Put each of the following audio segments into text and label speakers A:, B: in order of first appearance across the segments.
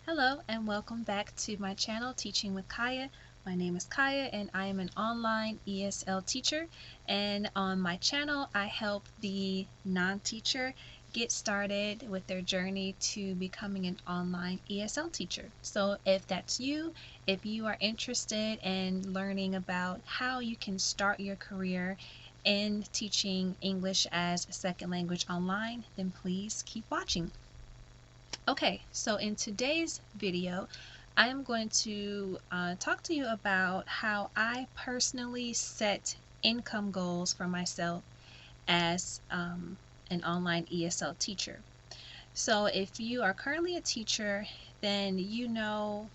A: Hello and welcome back to my channel, Teaching with Kaya. My name is Kaya and I am an online ESL teacher, and on my channel I help the non-teacher get started with their journey to becoming an online ESL teacher. So if that's you, if you are interested in learning about how you can start your career in teaching English as a second language online, then please keep watching. Okay, so in today's video, I am going to talk to you about how I personally set income goals for myself as an online ESL teacher. So if you are currently a teacher, then you know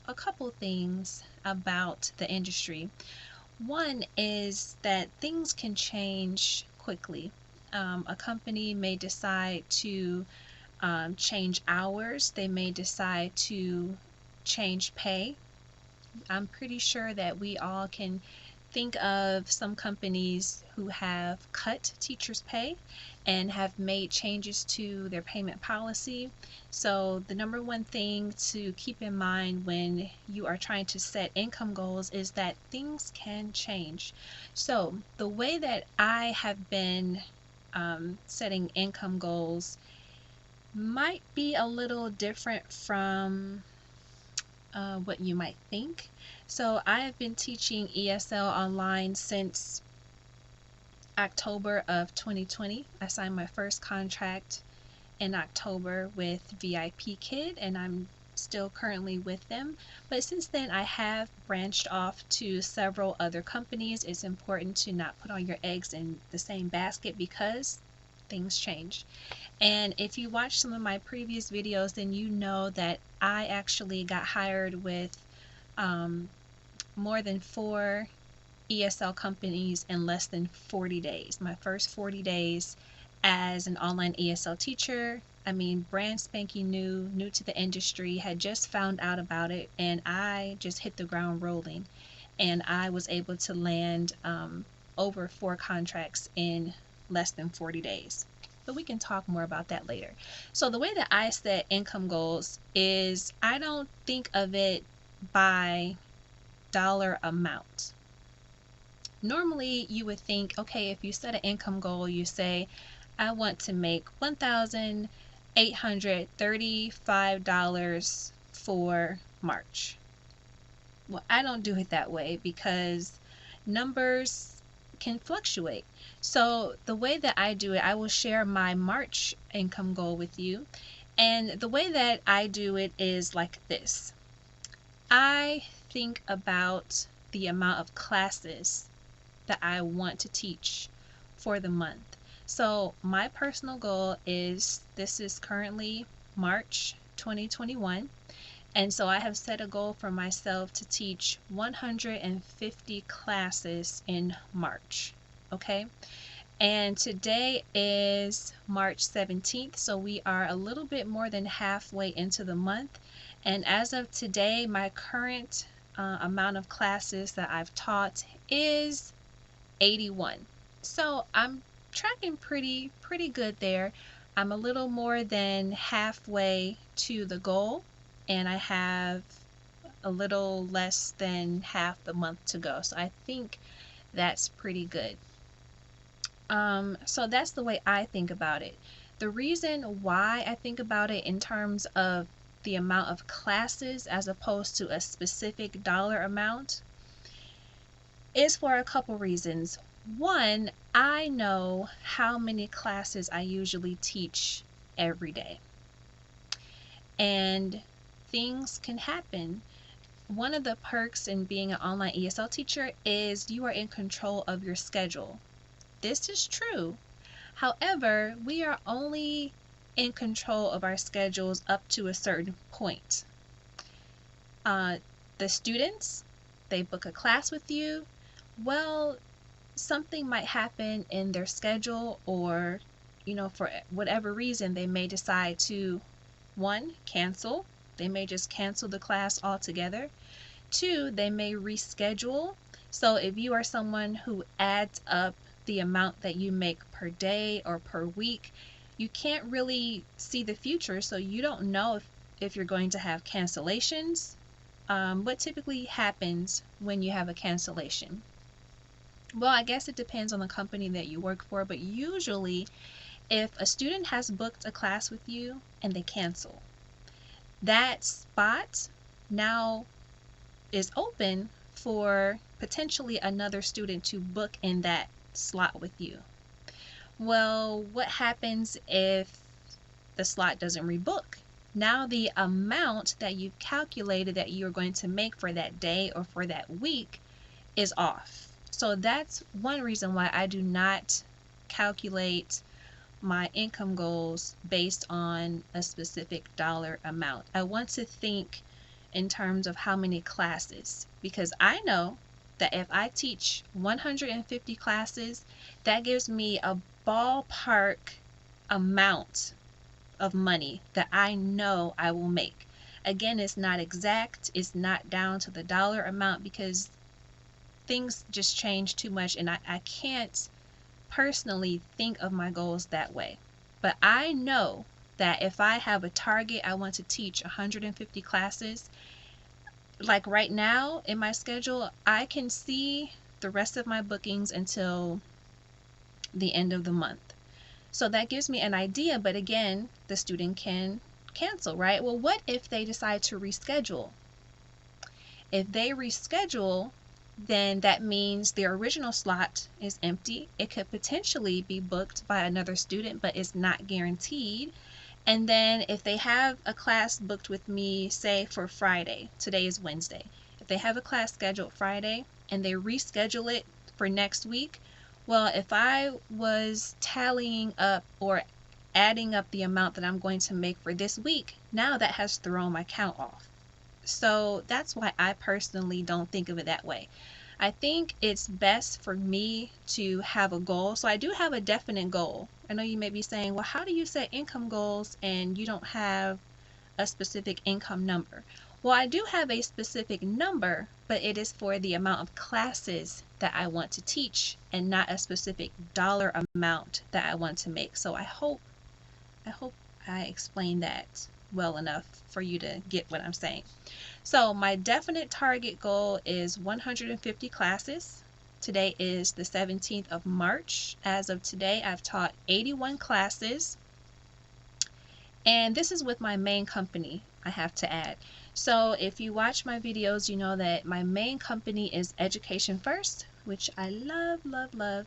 A: a couple things about the industry. One is that things can change quickly. A company may decide to change hours. They may decide to change pay. I'm pretty sure that we all can think of some companies who have cut teachers' pay and have made changes to their payment policy. So the number one thing to keep in mind when you are trying to set income goals is that things can change. So the way that I have been setting income goals might be a little different from what you might think. So I have been teaching ESL online since October of 2020. I signed my first contract in October with VIPKID, and I'm still currently with them. But since then, I have branched off to several other companies. It's important to not put all your eggs in the same basket because things change. And if you watch some of my previous videos, then you know that I actually got hired with more than 4 ESL companies in less than 40 days. My first 40 days as an online ESL teacher, I mean, brand spanking new to the industry, had just found out about it, and I just hit the ground rolling. And I was able to land over 4 contracts in less than 40 days. But we can talk more about that later. So the way that I set income goals is I don't think of it by dollar amount. Normally you would think, okay, if you set an income goal, you say, I want to make $1,835 for March. Well, I don't do it that way because numbers can fluctuate. So the way that I do it, I will share my March income goal with you. And the way that I do it is like this. I think about the amount of classes that I want to teach for the month. So my personal goal is, this is currently March 2021. And so I have set a goal for myself to teach 150 classes in March. Okay? And today is March 17th, so we are a little bit more than halfway into the month. And as of today, my current amount of classes that I've taught is 81. So I'm tracking pretty good there. I'm a little more than halfway to the goal, and I have a little less than half the month to go. So I think that's pretty good. So that's the way I think about it. The reason why I think about it in terms of the amount of classes as opposed to a specific dollar amount is for a couple reasons. One, I know how many classes I usually teach every day, and things can happen. One of the perks in being an online ESL teacher is you are in control of your schedule. This is true. However, we are only in control of our schedules up to a certain point. The students, they book a class with you. Well, something might happen in their schedule, or, for whatever reason, they may decide to, 1, cancel. They may just cancel the class altogether. 2, they may reschedule. So if you are someone who adds up the amount that you make per day or per week, you can't really see the future, so you don't know if you're going to have cancellations. What typically happens when you have a cancellation? Well, I guess it depends on the company that you work for, but usually if a student has booked a class with you and they cancel, that spot now is open for potentially another student to book in that slot with you. Well, what happens if the slot doesn't rebook? Now the amount that you've calculated that you're going to make for that day or for that week is off. So that's one reason why I do not calculate my income goals based on a specific dollar amount. I want to think in terms of how many classes, because I know that if I teach 150 classes, that gives me a ballpark amount of money that I know I will make. Again, it's not exact, it's not down to the dollar amount because things just change too much, and I can't personally think of my goals that way. But I know that if I have a target, I want to teach 150 classes, like right now in my schedule, I can see the rest of my bookings until the end of the month. So that gives me an idea, but again, the student can cancel, right? Well, what if they decide to reschedule? If they reschedule, then that means their original slot is empty. It could potentially be booked by another student, but it's not guaranteed. And then if they have a class booked with me, say for Friday, today is Wednesday. If they have a class scheduled Friday and they reschedule it for next week, well, if I was tallying up or adding up the amount that I'm going to make for this week, now that has thrown my count off. So that's why I personally don't think of it that way. I think it's best for me to have a goal. So I do have a definite goal. I know you may be saying, well, how do you set income goals and you don't have a specific income number? Well, I do have a specific number, but it is for the amount of classes that I want to teach and not a specific dollar amount that I want to make. So I hope I explained that well enough for you to get what I'm saying. So my definite target goal is 150 classes. Today is the 17th of March. As of today, I've taught 81 classes. And this is with my main company, I have to add. So if you watch my videos, you know that my main company is Education First, which I love, love, love.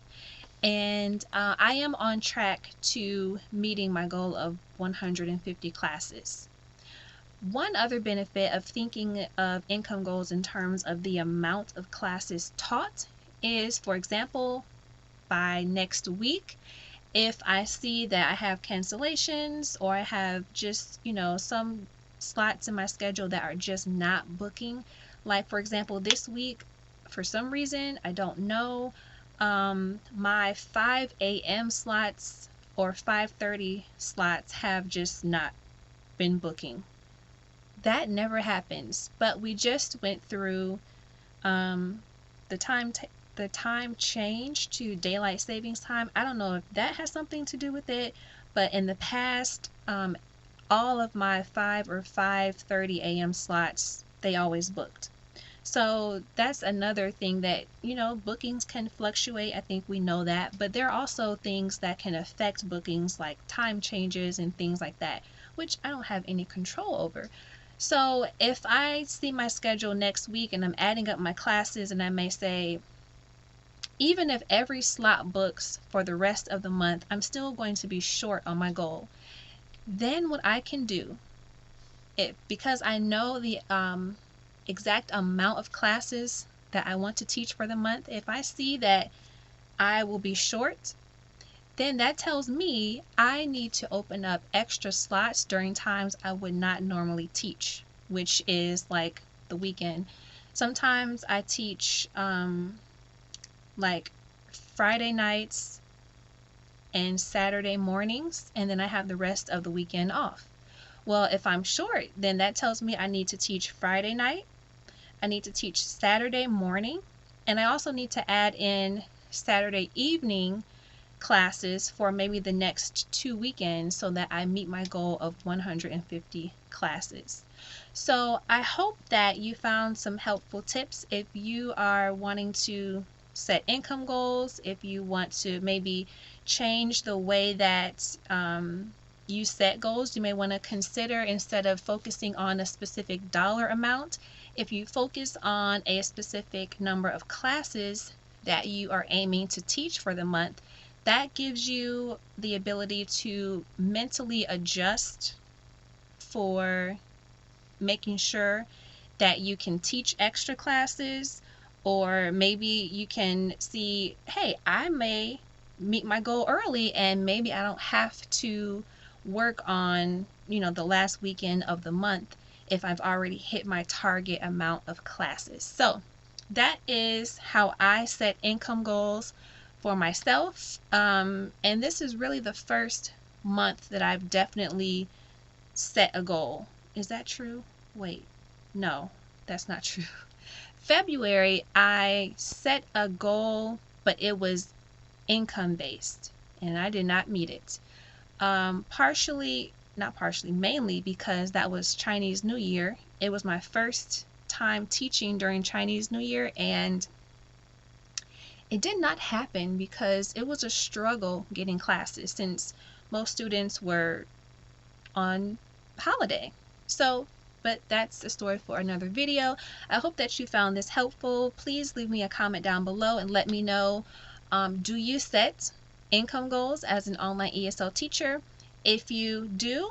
A: And I am on track to meeting my goal of 150 classes. One other benefit of thinking of income goals in terms of the amount of classes taught is, for example, by next week, if I see that I have cancellations or I have just, some slots in my schedule that are just not booking, like for example, this week, for some reason, I don't know, my 5 a.m. slots or 5:30 slots have just not been booking. That never happens, but we just went through the time change to daylight savings time. I don't know if that has something to do with it, but in the past, all of my 5 or 5:30 a.m. slots, they always booked. So that's another thing that, bookings can fluctuate. I think we know that, but there are also things that can affect bookings like time changes and things like that, which I don't have any control over. So if I see my schedule next week and I'm adding up my classes and I may say, even if every slot books for the rest of the month, I'm still going to be short on my goal. Then what I can do, because I know the exact amount of classes that I want to teach for the month, if I see that I will be short, then that tells me I need to open up extra slots during times I would not normally teach, which is like the weekend. Sometimes I teach like Friday nights and Saturday mornings, and then I have the rest of the weekend off. Well, if I'm short, then that tells me I need to teach Friday night, I need to teach Saturday morning, and I also need to add in Saturday evening classes for maybe the next 2 weekends so that I meet my goal of 150 classes. So I hope that you found some helpful tips. If you are wanting to set income goals, if you want to maybe change the way that you set goals, you may want to consider, instead of focusing on a specific dollar amount, if you focus on a specific number of classes that you are aiming to teach for the month, that gives you the ability to mentally adjust for making sure that you can teach extra classes, or maybe you can see, hey, I may meet my goal early and maybe I don't have to work on, the last weekend of the month if I've already hit my target amount of classes. So that is how I set income goals for myself. And this is really the first month that I've definitely set a goal. Is that true? Wait, no, that's not true. February, I set a goal, but it was income based, and I did not meet it. Mainly because that was Chinese New Year. It was my first time teaching during Chinese New Year, and it did not happen because it was a struggle getting classes since most students were on holiday. So, but that's a story for another video. I hope that you found this helpful. Please leave me a comment down below and let me know, do you set income goals as an online ESL teacher? If you do,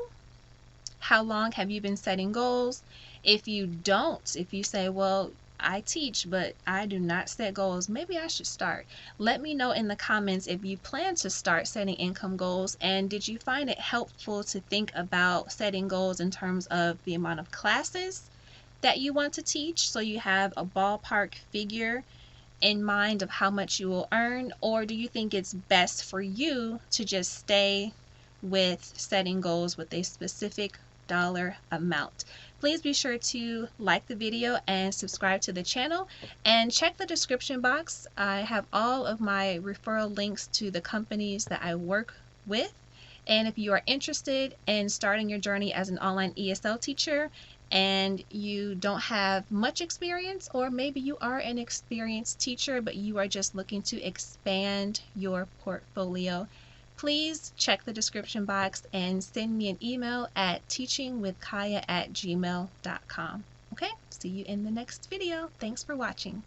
A: how long have you been setting goals? If you don't, if you say, well, I teach, but I do not set goals, maybe I should start. Let me know in the comments if you plan to start setting income goals, and did you find it helpful to think about setting goals in terms of the amount of classes that you want to teach, so you have a ballpark figure in mind of how much you will earn? Or do you think it's best for you to just stay with setting goals with a specific dollar amount? Please be sure to like the video and subscribe to the channel, and check the description box. I have all of my referral links to the companies that I work with, and if you are interested in starting your journey as an online ESL teacher and you don't have much experience, or maybe you are an experienced teacher but you are just looking to expand your portfolio, please check the description box and send me an email at teachingwithkaya@gmail.com. Okay, see you in the next video. Thanks for watching.